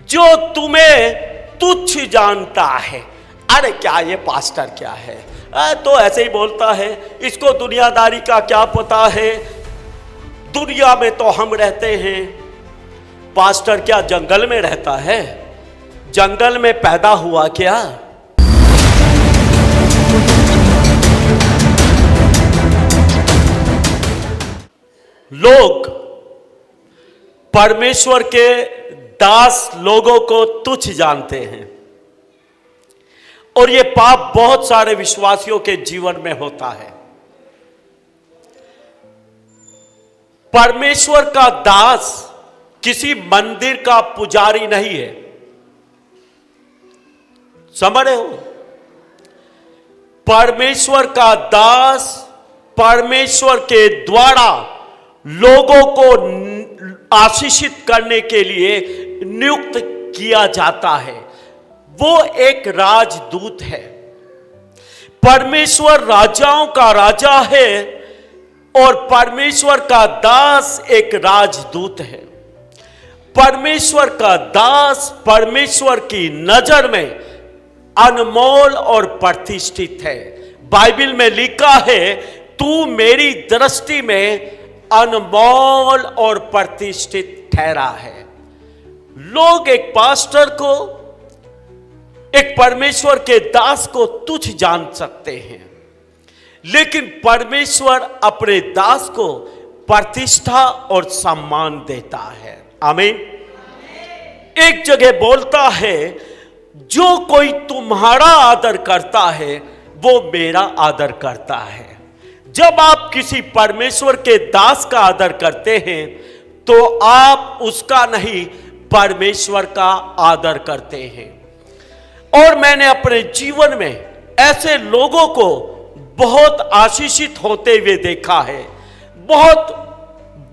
जो तुम्हें तुच्छ जानता है। अरे क्या ये पास्टर क्या है, तो ऐसे ही बोलता है, इसको दुनियादारी का क्या पता है, दुनिया में तो हम रहते हैं। पास्टर क्या जंगल में रहता है? जंगल में पैदा हुआ क्या? लोग परमेश्वर के दास लोगों को तुच्छ जानते हैं और यह पाप बहुत सारे विश्वासियों के जीवन में होता है। परमेश्वर का दास किसी मंदिर का पुजारी नहीं है, समझ रहे हो? परमेश्वर का दास परमेश्वर के द्वारा लोगों को आशीषित करने के लिए नियुक्त किया जाता है। वो एक राजदूत है। परमेश्वर राजाओं का राजा है और परमेश्वर का दास एक राजदूत है। परमेश्वर का दास परमेश्वर की नजर में अनमोल और प्रतिष्ठित है। बाइबल में लिखा है, तू मेरी दृष्टि में अनमोल और प्रतिष्ठित ठहरा है। लोग एक पास्टर को, एक परमेश्वर के दास को तुच्छ जान सकते हैं, लेकिन परमेश्वर अपने दास को प्रतिष्ठा और सम्मान देता है। आमीन। एक जगह बोलता है, जो कोई तुम्हारा आदर करता है वो मेरा आदर करता है। जब आप किसी परमेश्वर के दास का आदर करते हैं तो आप उसका नहीं, परमेश्वर का आदर करते हैं। और मैंने अपने जीवन में ऐसे लोगों को बहुत आशीषित होते हुए देखा है, बहुत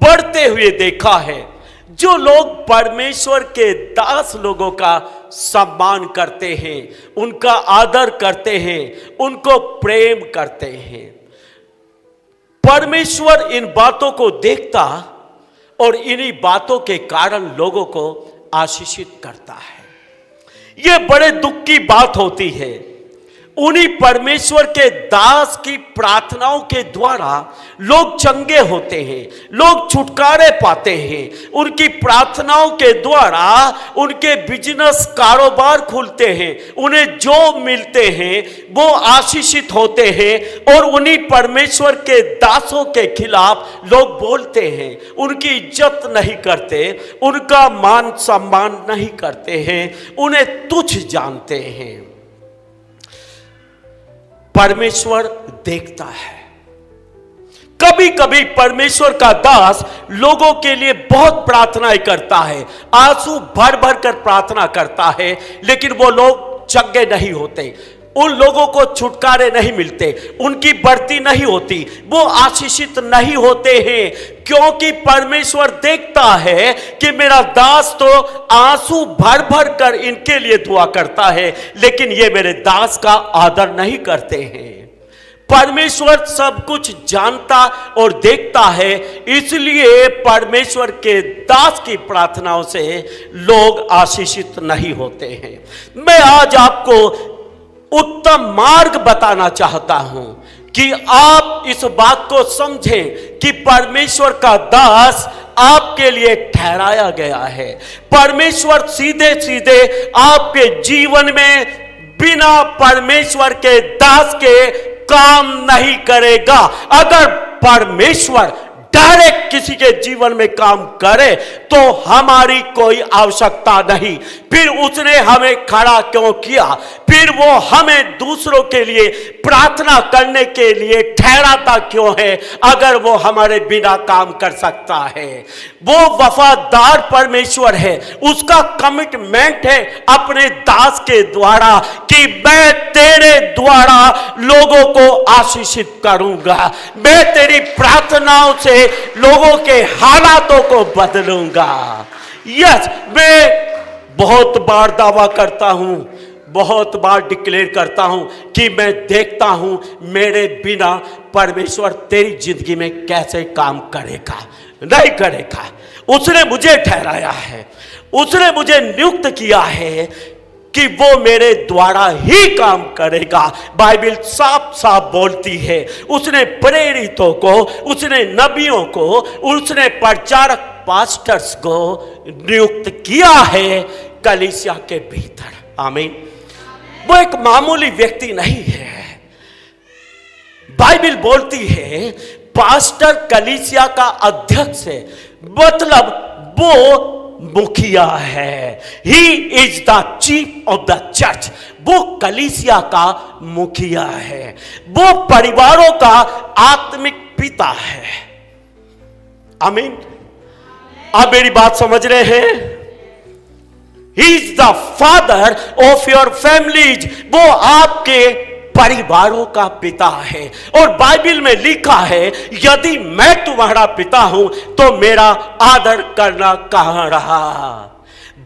बढ़ते हुए देखा है। जो लोग परमेश्वर के दास लोगों का सम्मान करते हैं, उनका आदर करते हैं, उनको प्रेम करते हैं, परमेश्वर इन बातों को देखता और इन्हीं बातों के कारण लोगों को आशीषित करता है। यह बड़े दुख की बात होती है। उन्हीं परमेश्वर के दास की प्रार्थनाओं के द्वारा लोग चंगे होते हैं, लोग छुटकारे पाते हैं। उनकी प्रार्थनाओं के द्वारा उनके बिजनेस कारोबार खुलते हैं, उन्हें जो मिलते हैं वो आशीषित होते हैं। और उन्हीं परमेश्वर के दासों के खिलाफ लोग बोलते हैं, उनकी इज्जत नहीं करते, उनका मान सम्मान नहीं करते हैं, उन्हें तुच्छ जानते हैं। परमेश्वर देखता है। कभी कभी परमेश्वर का दास लोगों के लिए बहुत प्रार्थनाएं करता है, आंसू भर भर कर प्रार्थना करता है, लेकिन वो लोग चंगे नहीं होते, उन लोगों को छुटकारे नहीं मिलते, उनकी बढ़ती नहीं होती, वो आशीषित नहीं होते हैं। क्योंकि परमेश्वर देखता है कि मेरा दास तो आंसू भर भर कर इनके लिए दुआ करता है, लेकिन ये मेरे दास का आदर नहीं करते हैं। परमेश्वर सब कुछ जानता और देखता है, इसलिए परमेश्वर के दास की प्रार्थनाओं से लोग आशीषित नहीं होते हैं। मैं आज आपको उत्तम मार्ग बताना चाहता हूं कि आप इस बात को समझें कि परमेश्वर का दास आपके लिए ठहराया गया है। परमेश्वर सीधे सीधे आपके जीवन में बिना परमेश्वर के दास के काम नहीं करेगा। अगर परमेश्वर डायरेक्ट किसी के जीवन में काम करे तो हमारी कोई आवश्यकता नहीं। फिर उसने हमें खड़ा क्यों किया? फिर वो हमें दूसरों के लिए प्रार्थना करने के लिए ठहराता क्यों है, अगर वो हमारे बिना काम कर सकता है? वो वफादार परमेश्वर है, उसका कमिटमेंट है अपने दास के द्वारा कि मैं तेरे द्वारा लोगों को आशीषित करूंगा, मैं तेरी प्रार्थनाओं से लोगों के हालातों को बदलूंगा। यस, मैं बहुत बार दावा करता हूं, बहुत बार डिक्लेयर करता हूं कि मैं देखता हूं मेरे बिना परमेश्वर तेरी जिंदगी में कैसे काम करेगा। नहीं करेगा। उसने मुझे ठहराया है, उसने मुझे नियुक्त किया है कि वो मेरे द्वारा ही काम करेगा। बाइबल साफ साफ बोलती है, उसने प्रेरितों को, उसने नबियों को, उसने प्रचारक पास्टर्स को नियुक्त किया है कलीसिया के भीतर। आमीन। वो एक मामूली व्यक्ति नहीं है। बाइबल बोलती है पास्टर कलीसिया का अध्यक्ष है, मतलब वो मुखिया है। He is the chief of the church. वो कलीसिया का मुखिया है, वो परिवारों का आत्मिक पिता है। आमीन। आप मेरी बात समझ रहे हैं? He is the father of your families. वो आपके परिवारों का पिता है। और बाइबल में लिखा है, यदि मैं तुम्हारा पिता हूं तो मेरा आदर करना कहां रहा।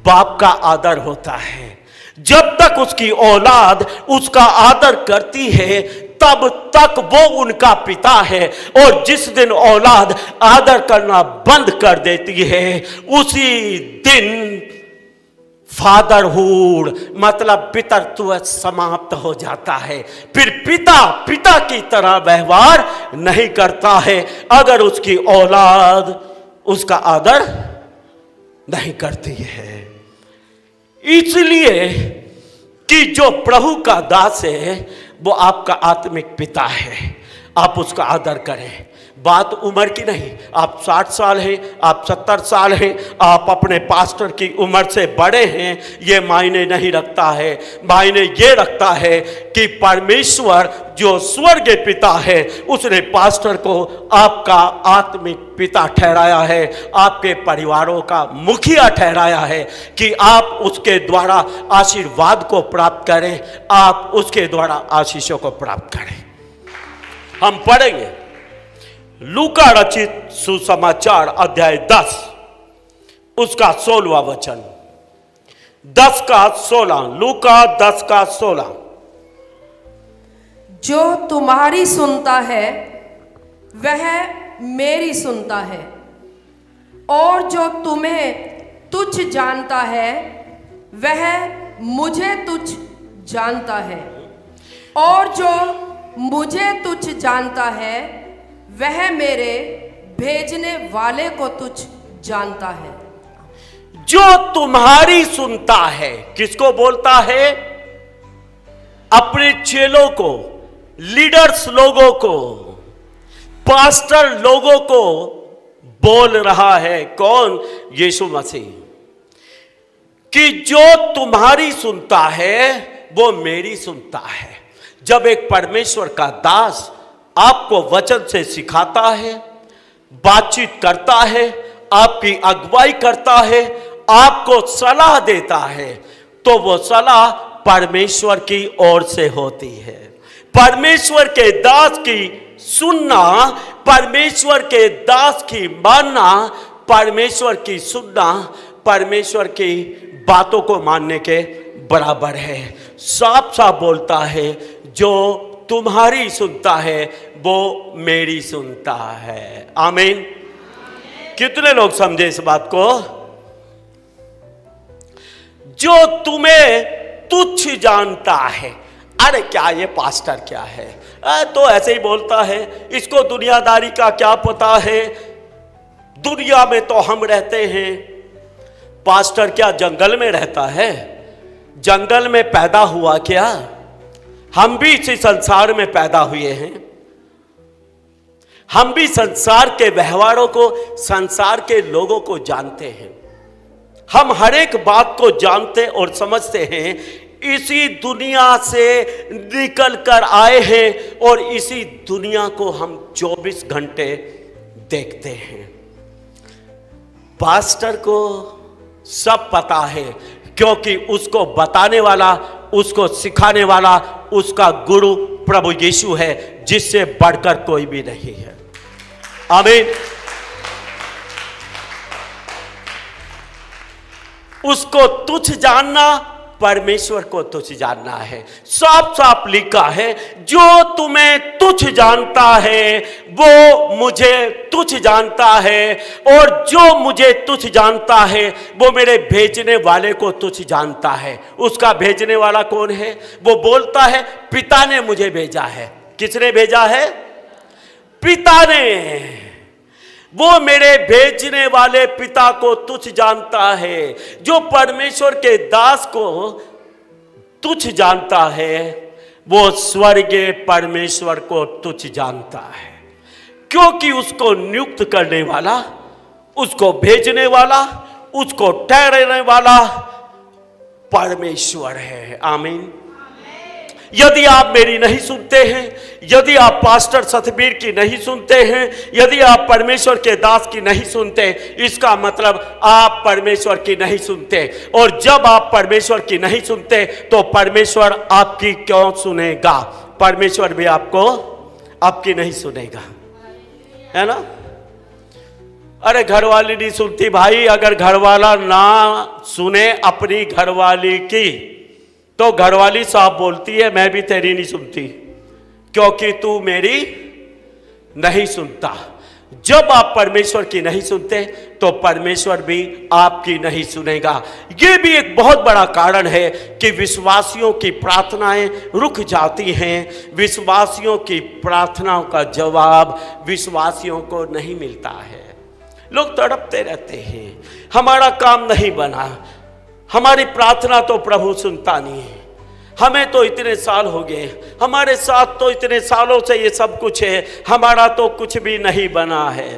बाप का आदर होता है। जब तक उसकी औलाद उसका आदर करती है तब तक वो उनका पिता है, और जिस दिन औलाद आदर करना बंद कर देती है उसी दिन फादरहुड मतलब पितृत्व समाप्त हो जाता है। फिर पिता पिता की तरह व्यवहार नहीं करता है अगर उसकी औलाद उसका आदर नहीं करती है। इसलिए कि जो प्रभु का दास है वो आपका आत्मिक पिता है, आप उसका आदर करें। बात उम्र की नहीं, आप 60 साल हैं, आप 70 साल हैं, आप अपने पास्टर की उम्र से बड़े हैं, ये मायने नहीं रखता है। मायने ये रखता है कि परमेश्वर जो स्वर्गीय पिता है उसने पास्टर को आपका आत्मिक पिता ठहराया है, आपके परिवारों का मुखिया ठहराया है कि आप उसके द्वारा आशीर्वाद को प्राप्त करें, आप उसके द्वारा आशीषों को प्राप्त करें। हम पढ़ेंगे लूका रचित सुसमाचार अध्याय 10 उसका 16वां वचन। 10 का 16, लूका 10 का 16। जो तुम्हारी सुनता है वह मेरी सुनता है, और जो तुम्हें तुच्छ जानता है वह मुझे तुच्छ जानता है, और जो मुझे तुच्छ जानता है वह मेरे भेजने वाले को तुच्छ जानता है। जो तुम्हारी सुनता है, किसको बोलता है? अपने चेलों को, लीडर्स लोगों को, पास्टर लोगों को बोल रहा है। कौन? यीशु मसीह। कि जो तुम्हारी सुनता है वो मेरी सुनता है। जब एक परमेश्वर का दास आपको वचन से सिखाता है, बातचीत करता है, आपकी अगुवाई करता है, आपको सलाह देता है, तो वो सलाह परमेश्वर की ओर से होती है। परमेश्वर के दास की सुनना, परमेश्वर के दास की मानना, परमेश्वर की सुनना परमेश्वर की बातों को मानने के बराबर है। साफ साफ बोलता है, जो तुम्हारी सुनता है वो मेरी सुनता है। आमीन। कितने लोग समझे इस बात को? जो तुम्हें तुच्छ जानता है। अरे क्या ये पास्टर क्या है, तो ऐसे ही बोलता है, इसको दुनियादारी का क्या पता है, दुनिया में तो हम रहते हैं। पास्टर क्या जंगल में रहता है? जंगल में पैदा हुआ क्या? हम भी इसी संसार में पैदा हुए हैं। हम भी संसार के व्यवहारों को, संसार के लोगों को जानते हैं। हम हर एक बात को जानते और समझते हैं। इसी दुनिया से निकल कर आए हैं और इसी दुनिया को हम 24 घंटे देखते हैं। पास्टर को सब पता है, क्योंकि उसको बताने वाला, उसको सिखाने वाला उसका गुरु प्रभु यीशु है, जिससे बढ़कर कोई भी नहीं है। आमीन। उसको तुच्छ जानना परमेश्वर को तुच्छ जानना है। साफ साफ लिखा है, जो तुम्हें तुच्छ जानता है वो मुझे तुच्छ जानता है, और जो मुझे तुच्छ जानता है वो मेरे भेजने वाले को तुच्छ जानता है। उसका भेजने वाला कौन है? वो बोलता है पिता ने मुझे भेजा है। किसने भेजा है? पिता ने। वो मेरे भेजने वाले पिता को तुच्छ जानता है। जो परमेश्वर के दास को तुच्छ जानता है वो स्वर्गीय परमेश्वर को तुच्छ जानता है, क्योंकि उसको नियुक्त करने वाला, उसको भेजने वाला, उसको ठहराने वाला परमेश्वर है। आमीन। यदि आप मेरी नहीं सुनते हैं, यदि आप पास्टर सतबीर की नहीं सुनते हैं, यदि आप परमेश्वर के दास की नहीं सुनते, इसका मतलब आप परमेश्वर की नहीं सुनते। और जब आप परमेश्वर की नहीं सुनते तो परमेश्वर आपकी क्यों सुनेगा? परमेश्वर भी आपको आपकी नहीं सुनेगा, है ना? अरे घरवाली नहीं सुनती भाई। अगर घरवाला ना सुने अपनी घरवाली की तो घरवाली साफ बोलती है मैं भी तेरी नहीं सुनती, क्योंकि तू मेरी नहीं सुनता। जब आप परमेश्वर की नहीं सुनते तो परमेश्वर भी आपकी नहीं सुनेगा। यह भी एक बहुत बड़ा कारण है कि विश्वासियों की प्रार्थनाएं रुक जाती हैं। विश्वासियों की प्रार्थनाओं का जवाब विश्वासियों को नहीं मिलता है। लोग तड़पते रहते हैं, हमारा काम नहीं बना, हमारी प्रार्थना तो प्रभु सुनता नहीं है, हमें तो इतने साल हो गए, हमारे साथ तो इतने सालों से ये सब कुछ है, हमारा तो कुछ भी नहीं बना है।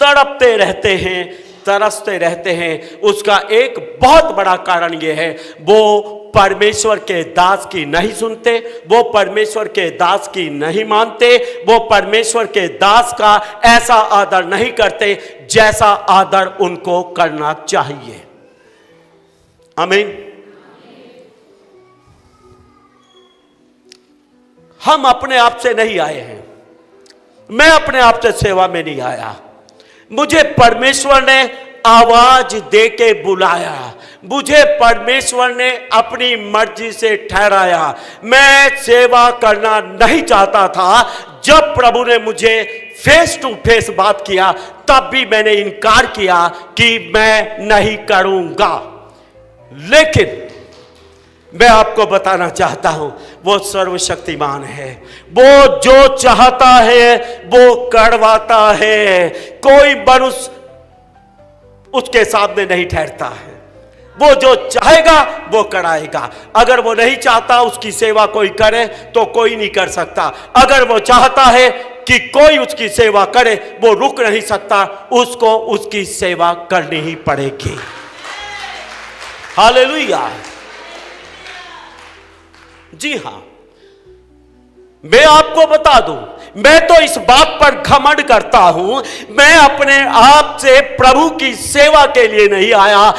तड़पते रहते हैं, तरसते रहते हैं। उसका एक बहुत बड़ा कारण ये है, वो परमेश्वर के दास की नहीं सुनते, वो परमेश्वर के दास की नहीं मानते, वो परमेश्वर के दास का ऐसा आदर नहीं करते जैसा आदर उनको करना चाहिए। आमीन। हम अपने आप से नहीं आए हैं, मैं अपने आप से सेवा में नहीं आया। मुझे परमेश्वर ने आवाज दे के बुलाया, मुझे परमेश्वर ने अपनी मर्जी से ठहराया। मैं सेवा करना नहीं चाहता था। जब प्रभु ने मुझे फेस टू फेस बात किया तब भी मैंने इनकार किया कि मैं नहीं करूंगा। लेकिन मैं आपको बताना चाहता हूं, वो सर्वशक्तिमान है, वो जो चाहता है वो करवाता है। कोई मनुष्य उसके सामने नहीं ठहरता है। वो जो चाहेगा वो कराएगा। अगर वो नहीं चाहता उसकी सेवा कोई करे तो कोई नहीं कर सकता। अगर वो चाहता है कि कोई उसकी सेवा करे, वो रुक नहीं सकता, उसको उसकी सेवा करनी ही पड़ेगी। हालेलुया। जी हां, मैं आपको बता दूं, मैं तो इस बात पर घमंड करता हूं, मैं अपने आप से प्रभु की सेवा के लिए नहीं आया,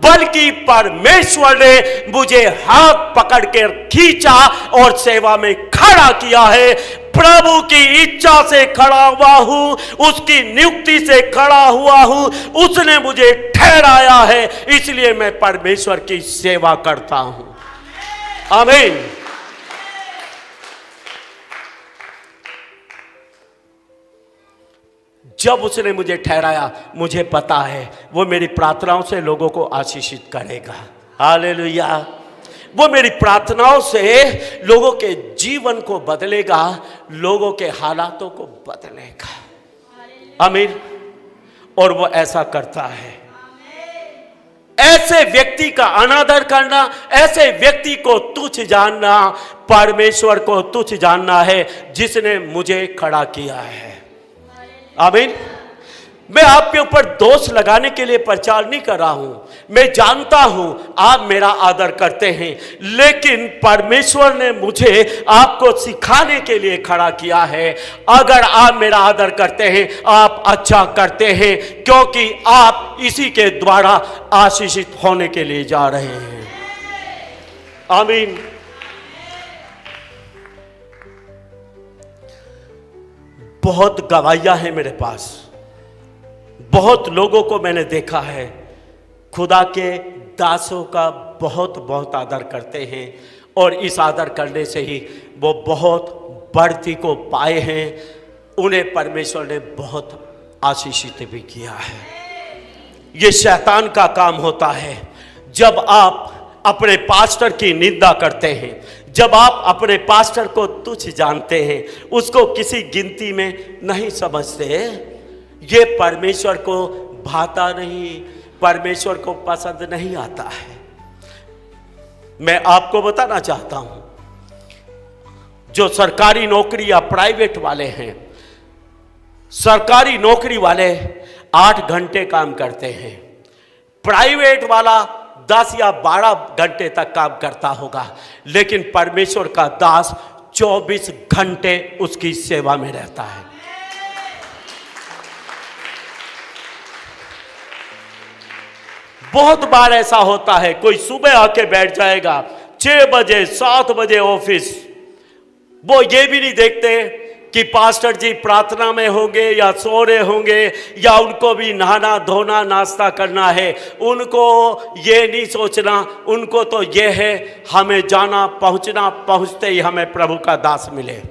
बल्कि परमेश्वर ने मुझे हाथ पकड़ के खींचा और सेवा में खड़ा किया है। प्रभु की इच्छा से खड़ा हुआ हूं, उसकी नियुक्ति से खड़ा हुआ हूं, उसने मुझे ठहराया है, इसलिए मैं परमेश्वर की सेवा करता हूं। आमीन। जब उसने मुझे ठहराया, मुझे पता है वो मेरी प्रार्थनाओं से लोगों को आशीषित करेगा। हालेलुया। वो मेरी प्रार्थनाओं से लोगों के जीवन को बदलेगा, लोगों के हालातों को बदलेगा। आमीन। और वो ऐसा करता है। ऐसे व्यक्ति का अनादर करना, ऐसे व्यक्ति को तुच्छ जानना, परमेश्वर को तुच्छ जानना है जिसने मुझे खड़ा किया है। आमीन। मैं आपके ऊपर दोष लगाने के लिए प्रचार नहीं कर रहा हूं। मैं जानता हूं आप मेरा आदर करते हैं, लेकिन परमेश्वर ने मुझे आपको सिखाने के लिए खड़ा किया है। अगर आप मेरा आदर करते हैं, आप अच्छा करते हैं, क्योंकि आप इसी के द्वारा आशीषित होने के लिए जा रहे हैं। आमीन। बहुत गवाहियां हैं मेरे पास, बहुत लोगों को मैंने देखा है खुदा के दासों का बहुत बहुत आदर करते हैं और इस आदर करने से ही वो बहुत बढ़ती को पाए हैं। उन्हें परमेश्वर ने बहुत आशीषित भी किया है। ये शैतान का काम होता है। जब आप अपने पास्टर की निंदा करते हैं, जब आप अपने पास्टर को तुच्छ जानते हैं, उसको किसी गिनती में नहीं समझते, ये परमेश्वर को भाता नहीं, परमेश्वर को पसंद नहीं आता है। मैं आपको बताना चाहता हूं, जो सरकारी नौकरी या प्राइवेट वाले हैं, सरकारी नौकरी वाले 8 घंटे काम करते हैं, प्राइवेट वाला 10 या 12 घंटे तक काम करता होगा, लेकिन परमेश्वर का दास 24 घंटे उसकी सेवा में रहता है। बहुत बार ऐसा होता है, कोई सुबह आके बैठ जाएगा 6 बजे 7 बजे ऑफिस, वो ये भी नहीं देखते कि पास्टर जी प्रार्थना में होंगे या सो रहे होंगे या उनको भी नहाना धोना नाश्ता करना है। उनको ये नहीं सोचना, उनको तो ये है हमें जाना पहुंचना, पहुंचते ही हमें प्रभु का दास मिले।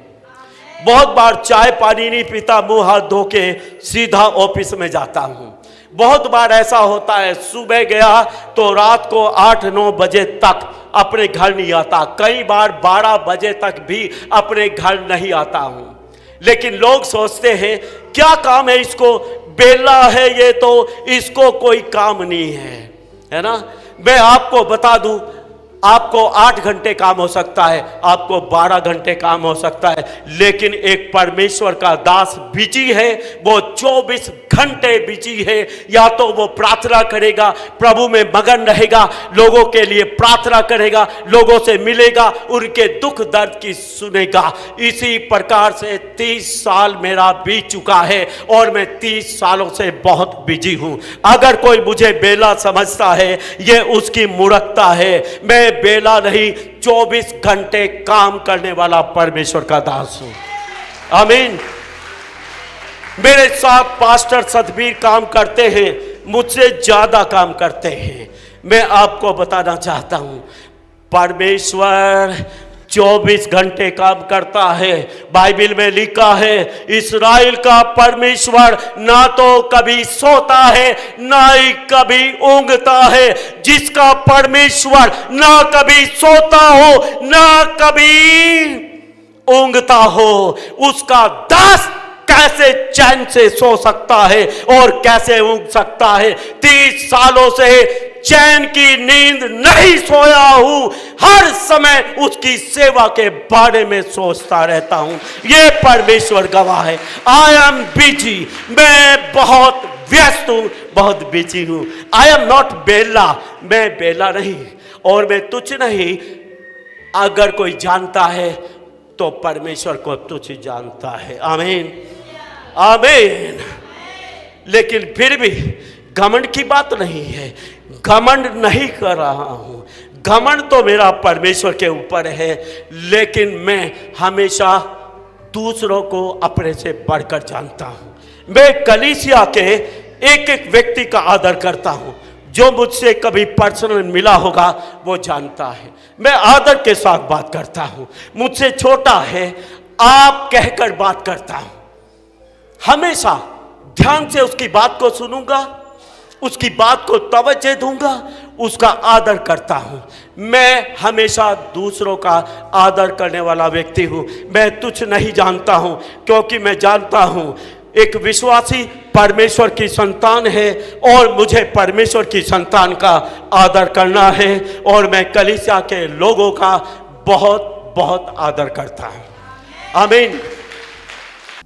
बहुत बार चाय पानी नहीं पीता, मुंह हाथ धो के सीधा ऑफिस में जाता हूं। बहुत बार ऐसा होता है, सुबह गया तो रात को 8-9 बजे तक अपने घर नहीं आता, कई बार 12 बजे तक भी अपने घर नहीं आता हूं। लेकिन लोग सोचते हैं क्या काम है इसको, बेला है ये, तो इसको कोई काम नहीं है ना। मैं आपको बता दूं, आपको 8 घंटे काम हो सकता है, आपको 12 घंटे काम हो सकता है, लेकिन एक परमेश्वर का दास बिजी है, वो 24 घंटे बिजी है। या तो वो प्रार्थना करेगा, प्रभु में मगन रहेगा, लोगों के लिए प्रार्थना करेगा, लोगों से मिलेगा, उनके दुख दर्द की सुनेगा। इसी प्रकार से 30 साल मेरा बीत चुका है और मैं 30 सालों से बहुत बिजी हूं। अगर कोई मुझे बेला समझता है, ये उसकी मूर्खता है। मैं बेला नहीं, 24 घंटे काम करने वाला परमेश्वर का दास हूं। आमीन। मेरे साथ पास्टर सतबीर काम करते हैं, मुझसे ज्यादा काम करते हैं। मैं आपको बताना चाहता हूं, परमेश्वर 24 घंटे काम करता है। बाइबल में लिखा है, इस्राएल का परमेश्वर ना तो कभी सोता है ना ही कभी ऊँघता है। जिसका परमेश्वर ना कभी सोता हो ना कभी ऊँघता हो, उसका दास कैसे चैन से सो सकता है और कैसे ऊँघ सकता है। 30 सालों से चैन की नींद नहीं सोया हूं, हर समय उसकी सेवा के बारे में सोचता रहता हूं। ये परमेश्वर गवाह है। आई एम बिजी, मैं बहुत व्यस्त हूं, बहुत बिजी हूं। आई एम नॉट बेला, मैं बेला नहीं और मैं तुच्छ नहीं। अगर कोई जानता है तो परमेश्वर को तुच्छ जानता है। आमीन, आमीन। लेकिन फिर भी घमंड की बात नहीं है, घमंड नहीं कर रहा हूं। घमंड तो मेरा परमेश्वर के ऊपर है, लेकिन मैं हमेशा दूसरों को अपने से बढ़कर जानता हूं। मैं कलीसिया के एक एक व्यक्ति का आदर करता हूं। जो मुझसे कभी पर्सनल मिला होगा वो जानता है, मैं आदर के साथ बात करता हूं। मुझसे छोटा है, आप कहकर बात करता हूं। हमेशा ध्यान से उसकी बात को सुनूंगा, उसकी बात को तवज्जो दूंगा, उसका आदर करता हूं। मैं हमेशा दूसरों का आदर करने वाला व्यक्ति हूं। मैं तुच्छ नहीं जानता हूं, क्योंकि मैं जानता हूं एक विश्वासी परमेश्वर की संतान है और मुझे परमेश्वर की संतान का आदर करना है और मैं कलीसिया के लोगों का बहुत बहुत आदर करता हूं। आमीन।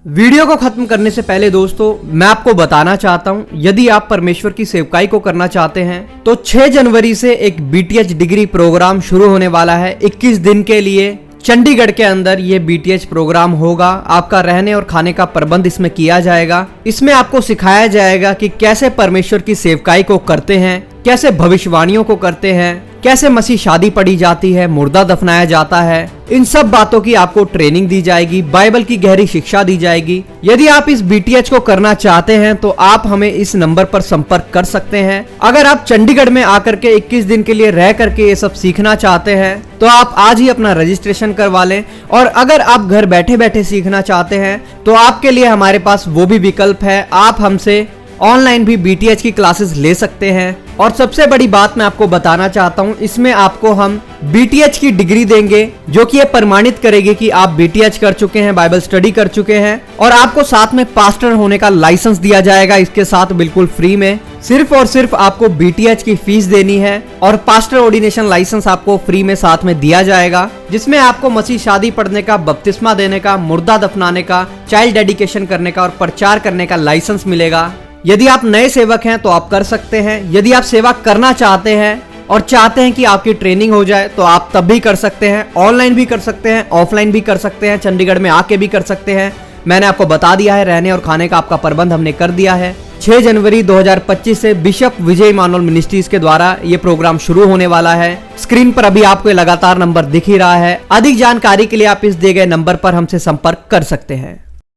वीडियो को खत्म करने से पहले दोस्तों मैं आपको बताना चाहता हूं, यदि आप परमेश्वर की सेवकाई को करना चाहते हैं तो 6 जनवरी से एक BTH डिग्री प्रोग्राम शुरू होने वाला है। 21 दिन के लिए चंडीगढ़ के अंदर ये BTH प्रोग्राम होगा। आपका रहने और खाने का प्रबंध इसमें किया जाएगा। इसमें आपको सिखाया जाएगा कि कैसे परमेश्वर की सेवकाई को करते हैं, कैसे भविष्यवाणियों को करते हैं, कैसे मसीह शादी पढ़ी जाती है, मुर्दा दफनाया जाता है, इन सब बातों की आपको ट्रेनिंग दी जाएगी, बाइबल की गहरी शिक्षा दी जाएगी। यदि आप इस बीटीएच को करना चाहते हैं तो आप हमें इस नंबर पर संपर्क कर सकते हैं। अगर आप चंडीगढ़ में आकर के 21 दिन के लिए रह करके ये सब सीखना चाहते हैं तो आप आज ही अपना रजिस्ट्रेशन करवा लें। और अगर आप घर बैठे बैठे सीखना चाहते हैं तो आपके लिए हमारे पास वो भी विकल्प है, आप हमसे ऑनलाइन भी बीटीएच की क्लासेस ले सकते हैं। और सबसे बड़ी बात मैं आपको बताना चाहता हूं, इसमें आपको हम बीटीएच की डिग्री देंगे जो कि ये प्रमाणित करेगी कि आप बीटीएच कर चुके हैं, बाइबल स्टडी कर चुके हैं। और आपको साथ में पास्टर होने का लाइसेंस दिया जाएगा इसके साथ बिल्कुल फ्री में। सिर्फ और सिर्फ आपको बीटीएच की फीस देनी है और पास्टर ऑर्डिनेशन लाइसेंस आपको फ्री में साथ में दिया जाएगा, जिसमें आपको मसीह शादी पढ़ने का, बपतिस्मा देने का, मुर्दा दफनाने का, चाइल्ड डेडिकेशन करने का और प्रचार करने का लाइसेंस मिलेगा। यदि आप नए सेवक हैं तो आप कर सकते हैं। यदि आप सेवा करना चाहते हैं और चाहते हैं कि आपकी ट्रेनिंग हो जाए तो आप तब भी कर सकते हैं। ऑनलाइन भी कर सकते हैं, ऑफलाइन भी कर सकते हैं, चंडीगढ़ में आके भी कर सकते हैं। मैंने आपको बता दिया है, रहने और खाने का आपका प्रबंध हमने कर दिया है। 6 जनवरी 2025 से बिशप विजय इमानुएल मिनिस्ट्रीज के द्वारा ये प्रोग्राम शुरू होने वाला है। स्क्रीन पर अभी आपको लगातार नंबर दिख ही रहा है। अधिक जानकारी के लिए आप इस दिए गए नंबर पर हमसे संपर्क कर सकते हैं।